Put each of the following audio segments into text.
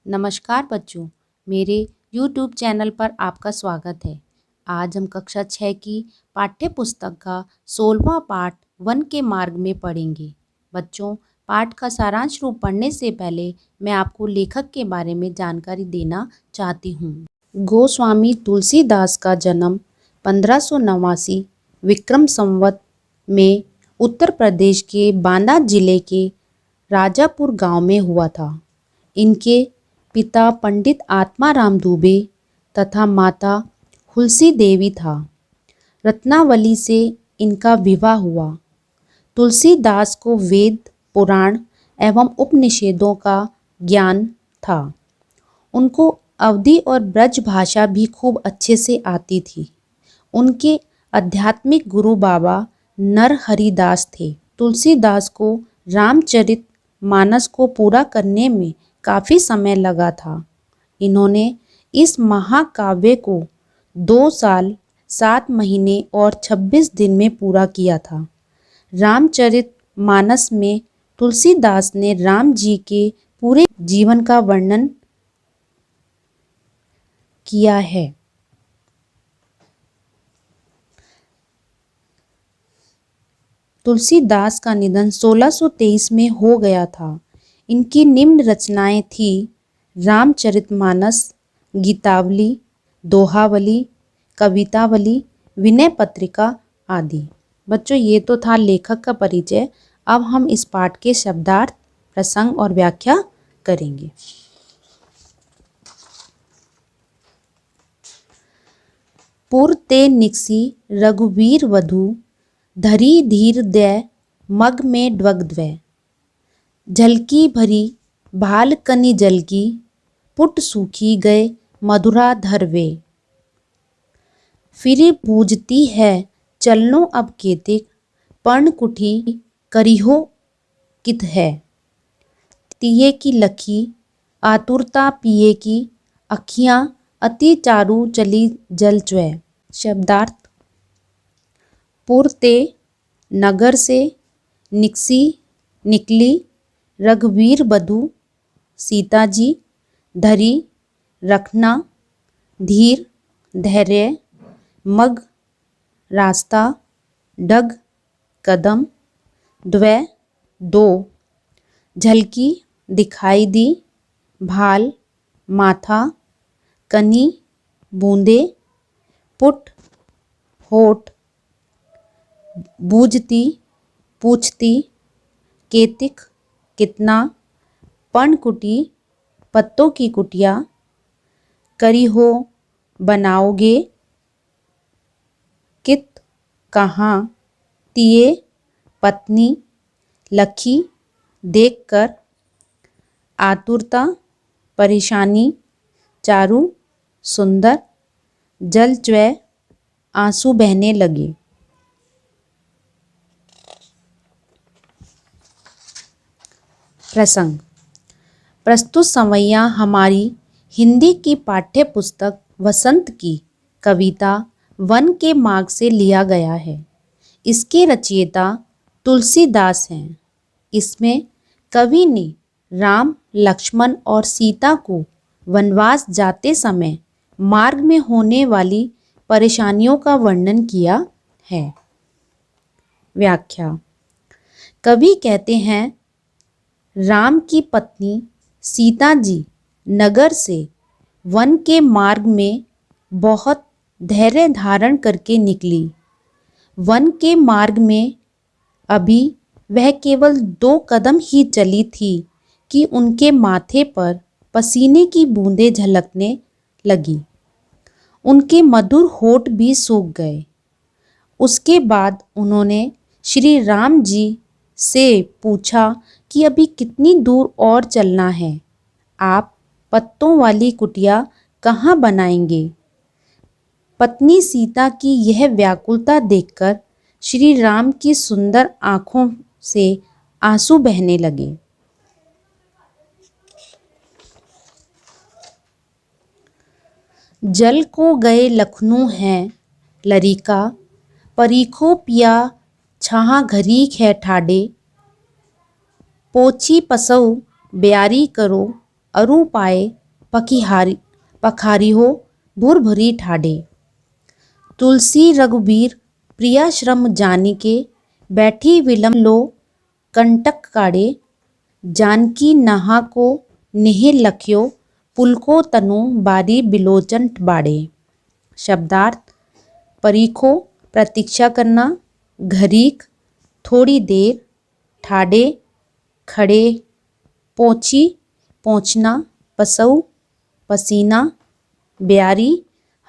नमस्कार बच्चों, मेरे YouTube चैनल पर आपका स्वागत है। आज हम कक्षा 6 की पाठ्य पुस्तक का 16वां पाठ वन के मार्ग में पढ़ेंगे। बच्चों, पाठ का सारांश रूप पढ़ने से पहले मैं आपको लेखक के बारे में जानकारी देना चाहती हूँ। गोस्वामी तुलसीदास का जन्म 1589 विक्रम संवत में उत्तर प्रदेश के बांदा जिले के राजापुर गांव में हुआ था। इनके पिता पंडित आत्माराम दुबे तथा माता हुलसी देवी था। रत्नावली से इनका विवाह हुआ। तुलसीदास को वेद, पुराण एवं उपनिषदों का ज्ञान था। उनको अवधी और ब्रज भाषा भी खूब अच्छे से आती थी। उनके आध्यात्मिक गुरु बाबा नरहरिदास थे। तुलसीदास को रामचरित मानस को पूरा करने में काफ़ी समय लगा था। इन्होंने इस महाकाव्य को 2 साल 7 महीने और 26 दिन में पूरा किया था। रामचरित मानस में तुलसीदास ने राम जी के पूरे जीवन का वर्णन किया है। तुलसीदास का निधन 1623 में हो गया था। इनकी निम्न रचनाएं थी रामचरितमानस, गीतावली, दोहावली, कवितावली, विनय पत्रिका आदि। बच्चों, ये तो था लेखक का परिचय। अब हम इस पाठ के शब्दार्थ, प्रसंग और व्याख्या करेंगे। पुर ते निकसी रघुवीर वधु, धरी धीर दय मग में ड्वगद्वय। झलकी भरी भाल कनि जल की, पुट सूखी गए मधुरा धरवे। फिर पूजती है चलनो अब केतिक, पर्णकुटी करिहो कित है। तिये की लखी आतुरता पिए की, अखियाँ अति चारु चली जल च्वै। शब्दार्थ: पुर ते नगर से, निकसी निकली, रघुवीर वधु सीता जी, धरी रखना, धीर धैर्य, मग रास्ता, डग कदम, द्वै 2, झलकी दिखाई दी, भाल माथा, कनी बूंदे, पुट होठ, बूझती पूछती, केतिक कितना, पर्णकुटी पत्तों की कुटिया, करिहो बनाओगे, कित कहाँ, तिये पत्नी, लखी देखकर, आतुरता परेशानी, चारु सुंदर, जल च्वै आंसू बहने लगे। प्रसंग: प्रस्तुत संवैया हमारी हिंदी की पाठ्य पुस्तक वसंत की कविता वन के मार्ग से लिया गया है। इसके रचयिता तुलसीदास हैं। इसमें कवि ने राम, लक्ष्मण और सीता को वनवास जाते समय मार्ग में होने वाली परेशानियों का वर्णन किया है। व्याख्या: कवि कहते हैं, राम की पत्नी सीता जी नगर से वन के मार्ग में बहुत धैर्य धारण करके निकली। वन के मार्ग में अभी वह केवल 2 कदम ही चली थी कि उनके माथे पर पसीने की बूंदें झलकने लगी। उनके मधुर होठ भी सूख गए। उसके बाद उन्होंने श्री राम जी से पूछा कि अभी कितनी दूर और चलना है। आप पत्तों वाली कुटिया कहाँ बनाएंगे? पत्नी सीता की यह व्याकुलता देखकर श्री राम की सुंदर आँखों से आंसू बहने लगे। जल को गए लखनऊ हैं लरिका, परीखो पिया छाहा घरीक है ठाडे। पोछी पसऊ ब्यारी करो अरु पाए पखारी हो भुरभुरी ठाडे। तुलसी रघुबीर प्रिया श्रम जानिके बैठी विलम लो कंटक काड़े। जानकी नहा को नेह लख्यो पुलको तनु बारी बिलोचन बाड़े। शब्दार्थ परीखो प्रतीक्षा करना, घरीक थोड़ी देर, ठाडे खड़े, पहुँची पहुँचना, पसऊ पसीना, ब्यारी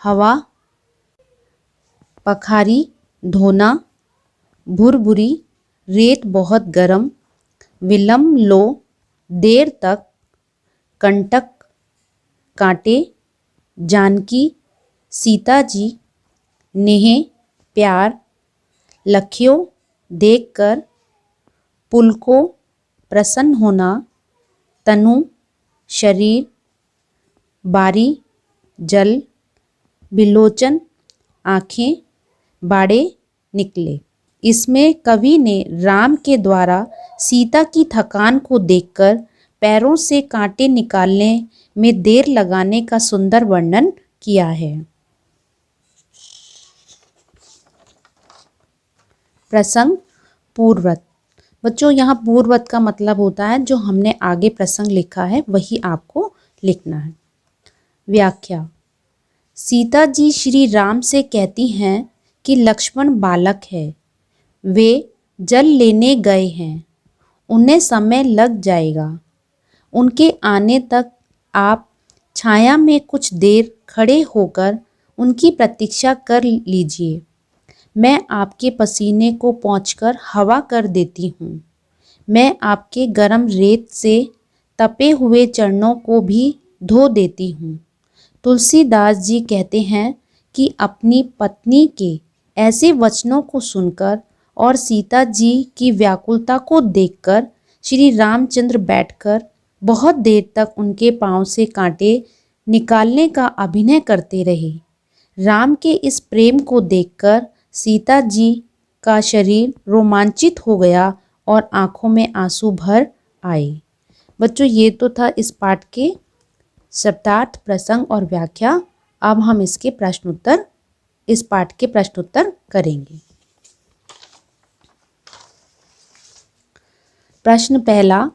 हवा, पखारी धोना, भुरभुरी रेत बहुत गर्म, विलम लो देर तक, कंटक कांटे, जानकी सीता जी, नेह प्यार, लख्यो देखकर, पुलको प्रसन्न होना, तनु शरीर, बारी जल, बिलोचन आँखें, बाड़े निकले। इसमें कवि ने राम के द्वारा सीता की थकान को देखकर पैरों से कांटे निकालने में देर लगाने का सुंदर वर्णन किया है। प्रसंग पूर्वत। बच्चों यहाँ पूर्वत का मतलब होता है जो हमने आगे प्रसंग लिखा है वही आपको लिखना है। व्याख्या। सीता जी श्री राम से कहती हैं कि लक्ष्मण बालक है, वे जल लेने गए हैं, उन्हें समय लग जाएगा। उनके आने तक आप छाया में कुछ देर खड़े होकर उनकी प्रतीक्षा कर लीजिए। मैं आपके पसीने को पोंछकर हवा कर देती हूँ। मैं आपके गर्म रेत से तपे हुए चरणों को भी धो देती हूँ। तुलसीदास जी कहते हैं कि अपनी पत्नी के ऐसे वचनों को सुनकर और सीता जी की व्याकुलता को देखकर श्री रामचंद्र बैठकर बहुत देर तक उनके पांव से कांटे निकालने का अभिनय करते रहे। राम के इस प्रेम को देखकर सीता जी का शरीर रोमांचित हो गया और आंखों में आंसू भर आए। बच्चों ये तो था इस पाठ के शब्दार्थ, प्रसंग और व्याख्या। अब हम इसके प्रश्नोत्तर, इस पाठ के प्रश्नोत्तर करेंगे। प्रश्न पहला,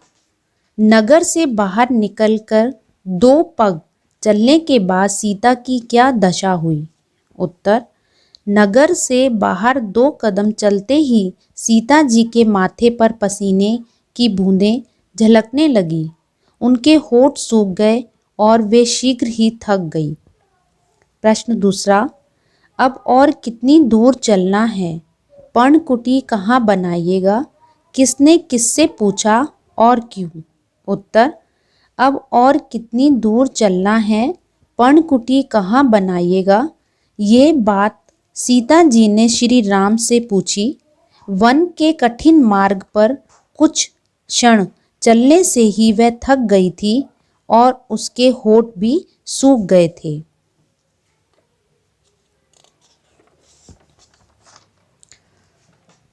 नगर से बाहर निकलकर 2 पग चलने के बाद सीता की क्या दशा हुई? उत्तर, नगर से बाहर 2 कदम चलते ही सीता जी के माथे पर पसीने की बूंदें झलकने लगी। उनके होंठ सूख गए और वे शीघ्र ही थक गई। प्रश्न दूसरा, अब और कितनी दूर चलना है? पर्णकुटी कहाँ बनाइएगा? किसने किससे पूछा और क्यों? उत्तर, अब और कितनी दूर चलना है? पर्णकुटी कहाँ बनाइएगा? ये बात सीता जी ने श्री राम से पूछी। वन के कठिन मार्ग पर कुछ क्षण चलने से ही वह थक गई थी और उसके होंठ भी सूख गए थे।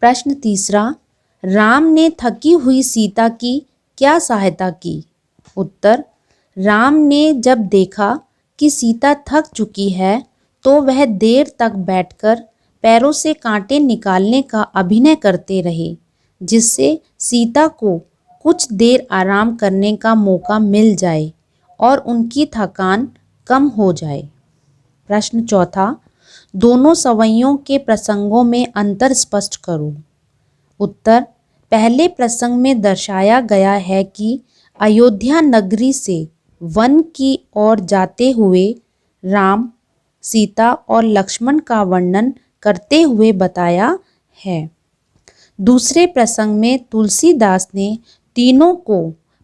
प्रश्न तीसरा, राम ने थकी हुई सीता की क्या सहायता की? उत्तर, राम ने जब देखा कि सीता थक चुकी है तो वह देर तक बैठकर पैरों से कांटे निकालने का अभिनय करते रहे, जिससे सीता को कुछ देर आराम करने का मौका मिल जाए और उनकी थकान कम हो जाए। प्रश्न चौथा, दोनों सवैयों के प्रसंगों में अंतर स्पष्ट करो। उत्तर, पहले प्रसंग में दर्शाया गया है कि अयोध्या नगरी से वन की ओर जाते हुए राम, सीता और लक्ष्मण का वर्णन करते हुए बताया है। दूसरे प्रसंग में तुलसीदास ने तीनों को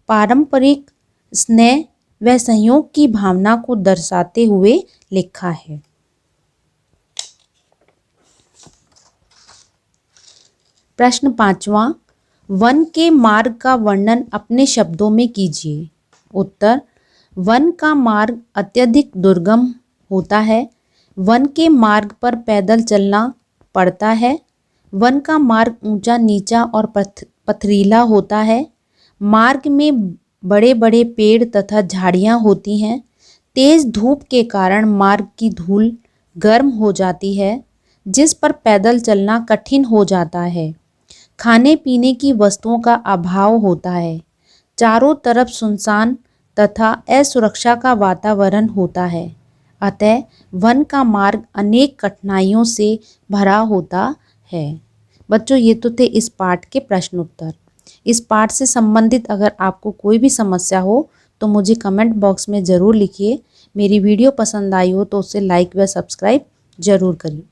पारंपरिक स्नेह व संयोग की भावना को दर्शाते हुए लिखा है। प्रश्न पांचवा, वन के मार्ग का वर्णन अपने शब्दों में कीजिए। उत्तर, वन का मार्ग अत्यधिक दुर्गम होता है। वन के मार्ग पर पैदल चलना पड़ता है। वन का मार्ग ऊंचा नीचा और पथरीला होता है। मार्ग में बड़े बड़े पेड़ तथा झाड़ियाँ होती हैं। तेज धूप के कारण मार्ग की धूल गर्म हो जाती है, जिस पर पैदल चलना कठिन हो जाता है। खाने पीने की वस्तुओं का अभाव होता है। चारों तरफ सुनसान तथा असुरक्षा का वातावरण होता है। अतः वन का मार्ग अनेक कठिनाइयों से भरा होता है। बच्चों, ये तो थे इस पाठ के प्रश्न उत्तर। इस पाठ से संबंधित अगर आपको कोई भी समस्या हो तो मुझे कमेंट बॉक्स में ज़रूर लिखिए। मेरी वीडियो पसंद आई हो तो उसे लाइक व सब्सक्राइब ज़रूर करिए।